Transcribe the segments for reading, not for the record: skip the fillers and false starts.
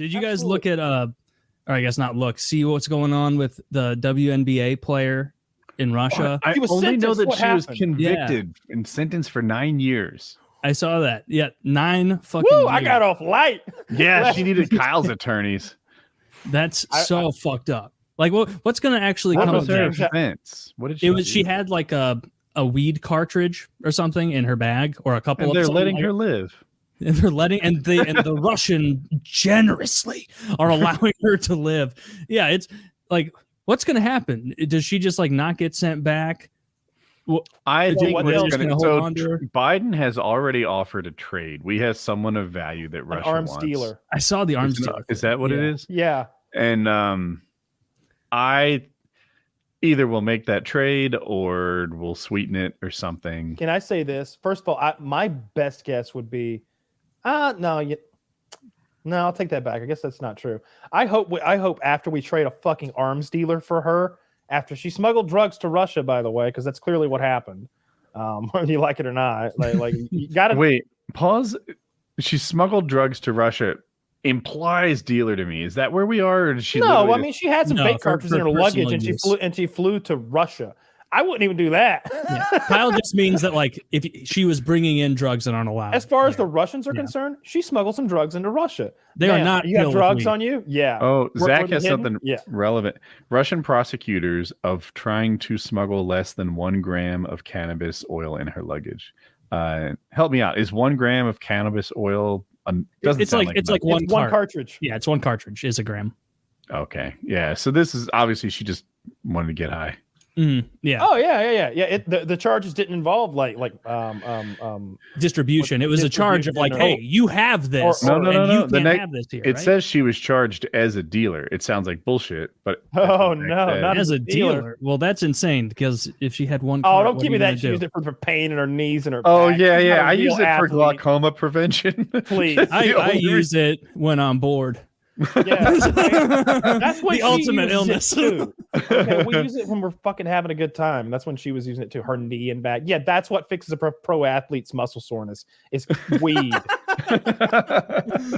Did you guys look at or I guess not look, see what's going on with the WNBA player in Russia? I only know that she was convicted and sentenced for 9 years. I saw that. Yeah, 9 fucking Woo, years. I got off light. Yeah, she needed Kyle's attorneys. That's so fucked up. Like, what's going to actually What come was of her that? offense? What did she do? She had like a weed cartridge or something in her bag, or a couple and of they're something letting like, her live. and they're letting and the Russian generously are allowing her to live. Yeah, it's like, what's going to happen? Does she just like not get sent back? Well, I think what what's else gonna, hold so on to her? Biden has already offered a trade. We have someone of value that Russia Arms wants. dealer. I saw the arms dealer. Is that what it is? Yeah. And I either will make that trade or we'll sweeten it or something. Can I say this? First of all, my best guess would be, no, I'll take that back. I guess that's not true. I hope after we trade a fucking arms dealer for her, after she smuggled drugs to Russia, by the way, because that's clearly what happened. Whether you like it or not, like you gotta wait. Pause. She smuggled drugs to Russia. Implies dealer to me. Is that where we are? Or did she? No, I mean she had some No, fake for cartridges in her luggage, and use. she flew to Russia. I wouldn't even do that. Yeah. Kyle just means that like if she was bringing in drugs that aren't allowed. As far as the Russians are concerned, she smuggled some drugs into Russia. They are not You got filled with drugs weed. on you? Yeah. Oh, Were Zach they has hidden? something Yeah. relevant. Russian prosecutors of trying to smuggle less than 1 gram of cannabis oil in her luggage. Help me out. Is 1 gram of cannabis oil? It's like one One cartridge. Yeah, it's 1 cartridge is a gram. Okay. Yeah. So this is obviously she just wanted to get high. Yeah. Oh yeah. The charges didn't involve like Distribution. It was a charge of like, hey, you have this. No. You can't have this here. It right? says she was charged as a dealer. It sounds like bullshit, but Oh no, not as a dealer. Well, that's insane because if she had 1 Oh, cart, don't what give are me you that. gonna She do? used it for pain in her knees and her Oh back. yeah, She's not a I use real it for athlete. glaucoma prevention. Please. I use it when I'm bored. Yeah, that's when The she ultimate uses illness. it too. Okay, we use it when we're fucking having a good time. That's when she was using it to her knee and back. Yeah, that's what fixes a pro athlete's muscle soreness. Is weed.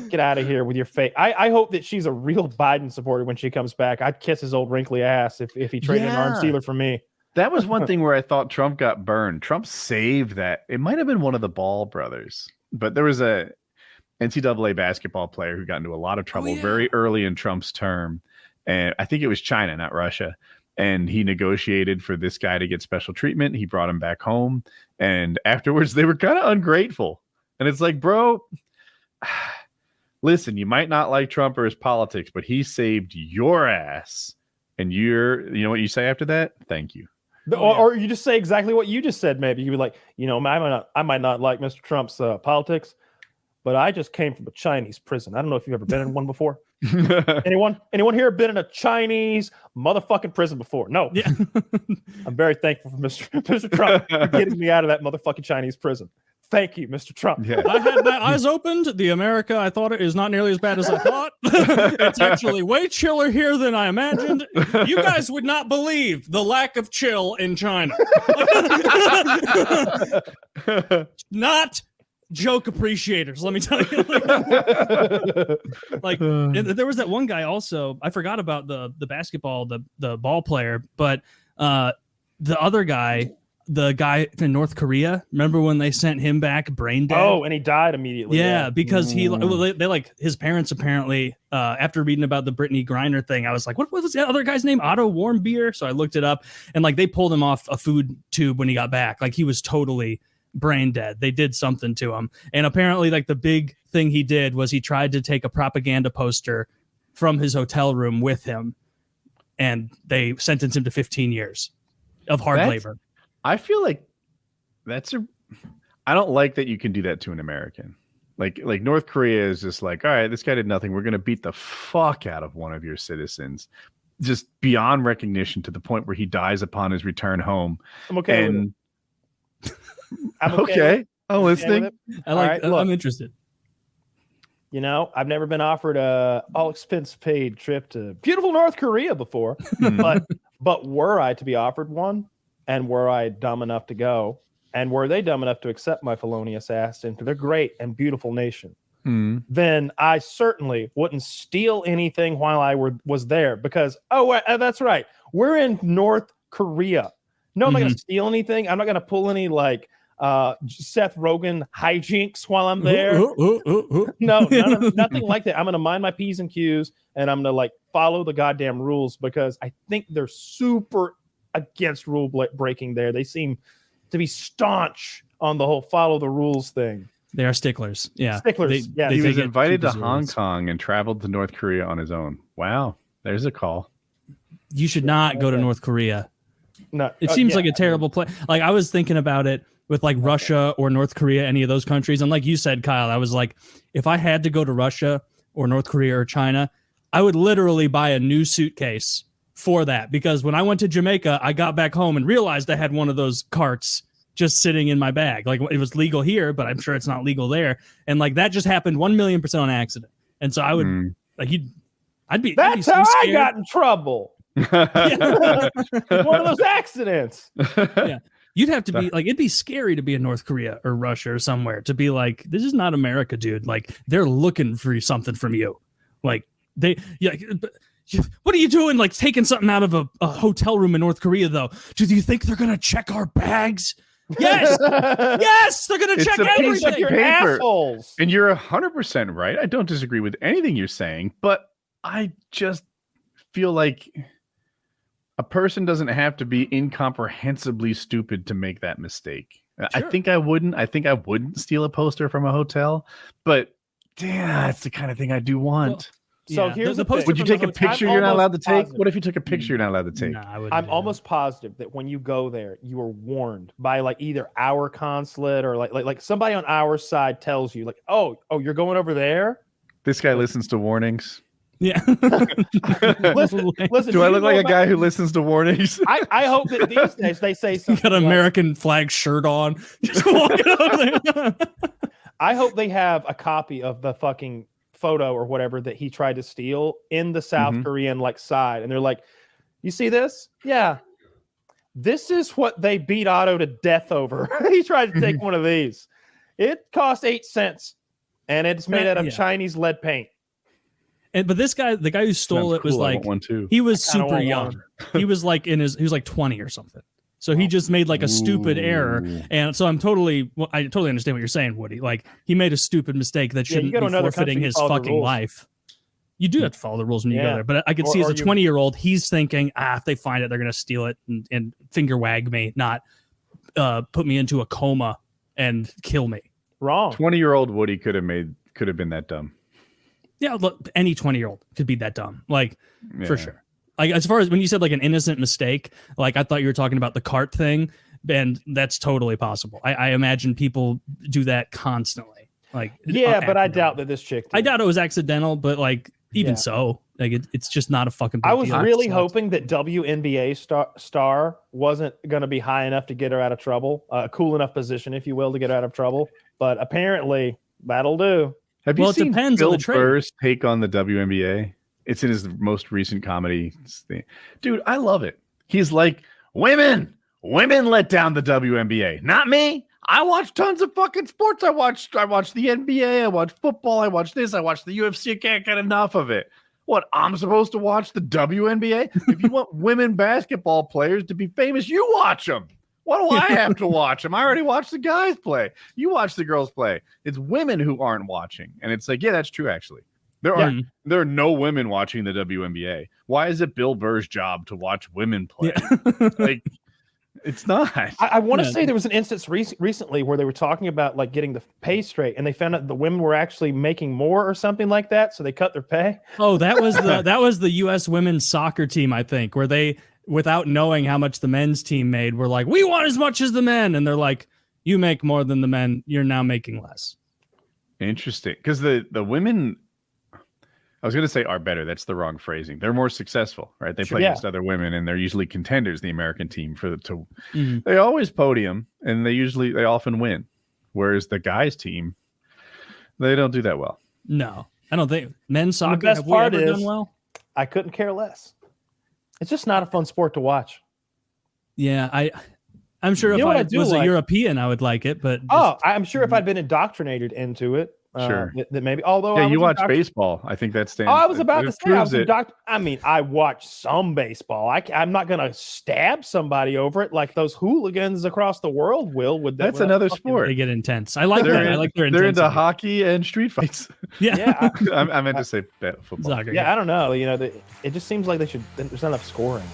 Get out of here with your fake. I hope that she's a real Biden supporter when she comes back. I'd kiss his old wrinkly ass if he traded an arms dealer for me. That was one thing where I thought Trump got burned. Trump saved that. It might have been one of the Ball brothers, but there was a NCAA basketball player who got into a lot of trouble very early in Trump's term. And I think it was China, not Russia. And he negotiated for this guy to get special treatment. He brought him back home. And afterwards, they were kind of ungrateful. And it's like, bro, listen, you might not like Trump or his politics, but he saved your ass. And you know what you say after that? Thank you. Or you just say exactly what you just said. Maybe you'd be like, I might not like Mr. Trump's politics, but I just came from a Chinese prison. I don't know if you've ever been in one before. Anyone here been in a Chinese motherfucking prison before? No. Yeah. I'm very thankful for Mr. Trump for getting me out of that motherfucking Chinese prison. Thank you, Mr. Trump. Yeah. I had my eyes opened. The America I thought it is not nearly as bad as I thought. It's actually way chiller here than I imagined. You guys would not believe the lack of chill in China. Not joke appreciators, let me tell you. And there was that one guy also. I forgot about the basketball, the ball player, but the other guy. The guy in North Korea, remember when they sent him back brain dead? Oh, and he died immediately. Yeah, because they like his parents apparently, after reading about the Brittney Griner thing, I was like, what was that other guy's name? Otto Warmbier. So I looked it up and like they pulled him off a food tube when he got back. Like he was totally brain dead. They did something to him. And apparently like the big thing he did was he tried to take a propaganda poster from his hotel room with him and they sentenced him to 15 years of hard labor. I feel like I don't like that you can do that to an American. Like North Korea is just like, all right, this guy did nothing. We're going to beat the fuck out of one of your citizens just beyond recognition to the point where he dies upon his return home. I'm okay. And I'm okay. I'm listening. I'm interested. You know, I've never been offered a all expense paid trip to beautiful North Korea before, but were I to be offered one, and were I dumb enough to go, and were they dumb enough to accept my felonious ass into their great and beautiful nation, then I certainly wouldn't steal anything while I was there because, that's right. We're in North Korea. No, I'm not going to steal anything. I'm not going to pull any like Seth Rogen hijinks while I'm there. No, nothing like that. I'm going to mind my P's and Q's and I'm going to like follow the goddamn rules because I think they're super against rule breaking there. They seem to be staunch on the whole follow the rules thing. They are sticklers. Yeah. Sticklers. He was invited to Hong Kong and traveled to North Korea on his own. Wow. There's a call. You should not go to North Korea. No. It seems like a terrible place. Like I was thinking about it with like Russia or North Korea, any of those countries. And like you said, Kyle, I was like, if I had to go to Russia or North Korea or China, I would literally buy a new suitcase for that. Because when I went to Jamaica, I got back home and realized I had one of those carts just sitting in my bag. Like it was legal here, but I'm sure it's not legal there. And like that just happened 1,000,000% on accident. And so I would I'd be so how scared. I got in trouble. One of those accidents. Yeah. You'd have to be like, it'd be scary to be in North Korea or Russia or somewhere to be like, this is not America, dude. Like they're looking for something from you. Like what are you doing? Like taking something out of a hotel room in North Korea though. Do you think they're going to check our bags? Yes. Yes. They're going to check everything. You're assholes. And you're 100% right. I don't disagree with anything you're saying, but I just feel like a person doesn't have to be incomprehensibly stupid to make that mistake. Sure. I think I wouldn't steal a poster from a hotel, but damn, that's the kind of thing I do want. So here's the poster. Would you take a picture you're not allowed to take? What if you took a picture you're not allowed to take? I'm almost positive that when you go there, you are warned by like either our consulate or like somebody on our side tells you like, oh, you're going over there. This guy listens to warnings. Yeah. listen, do I look like a guy who listens to warnings? I hope that these days they say something. You got an American flag shirt on. Just walking over there. I hope they have a copy of the fucking photo or whatever that he tried to steal in the South Korean like side. And they're like, you see this? Yeah. This is what they beat Otto to death over. He tried to take one of these. It cost 8 cents and it's made out of Chinese lead paint. But this guy, the guy who stole it was like, he was super young. He was like he was like 20 or something. So he just made like a stupid error. And so I totally understand what you're saying, Woody. Like he made a stupid mistake that shouldn't be forfeiting his fucking life. You do have to follow the rules when you go there. But I could see as a 20-year-old, he's thinking, if they find it, they're going to steal it and finger wag me, not put me into a coma and kill me. Wrong. 20-year-old Woody could have been that dumb. Yeah, look, any 20-year-old could be that dumb, like for sure. Like as far as when you said like an innocent mistake, like I thought you were talking about the cart thing, and that's totally possible. I imagine people do that constantly. Like but I doubt that this chick did. I doubt it was accidental, but like even so, like it's just not a fucking big I was deal. really hoping that WNBA star wasn't going to be high enough to get her out of trouble, a cool enough position, if you will, to get her out of trouble. But apparently that'll do. Have you seen Bill Burr's take on the WNBA? It's in his most recent comedy thing. Dude, I love it. He's like, women let down the WNBA, not me. I watch tons of fucking sports. I watch the NBA. I watch football. I watch this. I watch the UFC. I can't get enough of it. What, I'm supposed to watch the WNBA? If you want women basketball players to be famous, you watch them. Why do I have to watch them? I already watched the guys play. You watch the girls play. It's women who aren't watching. And it's like, yeah, that's true, actually. There are no women watching the WNBA. Why is it Bill Burr's job to watch women play? Like, it's not. I want to say there was an instance recently where they were talking about like getting the pay straight, and they found out the women were actually making more or something like that, so they cut their pay. Oh, that was the U.S. women's soccer team, I think, where they, without knowing how much the men's team made, were like, we want as much as the men, and they're like, you make more than the men, you're now making less. Interesting, because the women, I was going to say are better. That's the wrong phrasing. They're more successful, right? They play against other women, and they're usually contenders. The American team they always podium, and they often win. Whereas the guys' team, they don't do that well. No, I don't think men's soccer. The best part is, done well? I couldn't care less. It's just not a fun sport to watch. Yeah, I'm sure if I was a European, I would like it. But I'm sure if I'd been indoctrinated into it, Sure. That maybe, although Yeah, I you was watch baseball. I think that stands. I was about to say, I was it. I mean, I watch some baseball. I'm not going to stab somebody over it like those hooligans across the world will. That's another sport. They get intense. I like that. I like their intensity. They're into hockey and street fights. Yeah. I meant to say football. Soccer, yeah, I don't know. You know, it just seems like there's not enough scoring.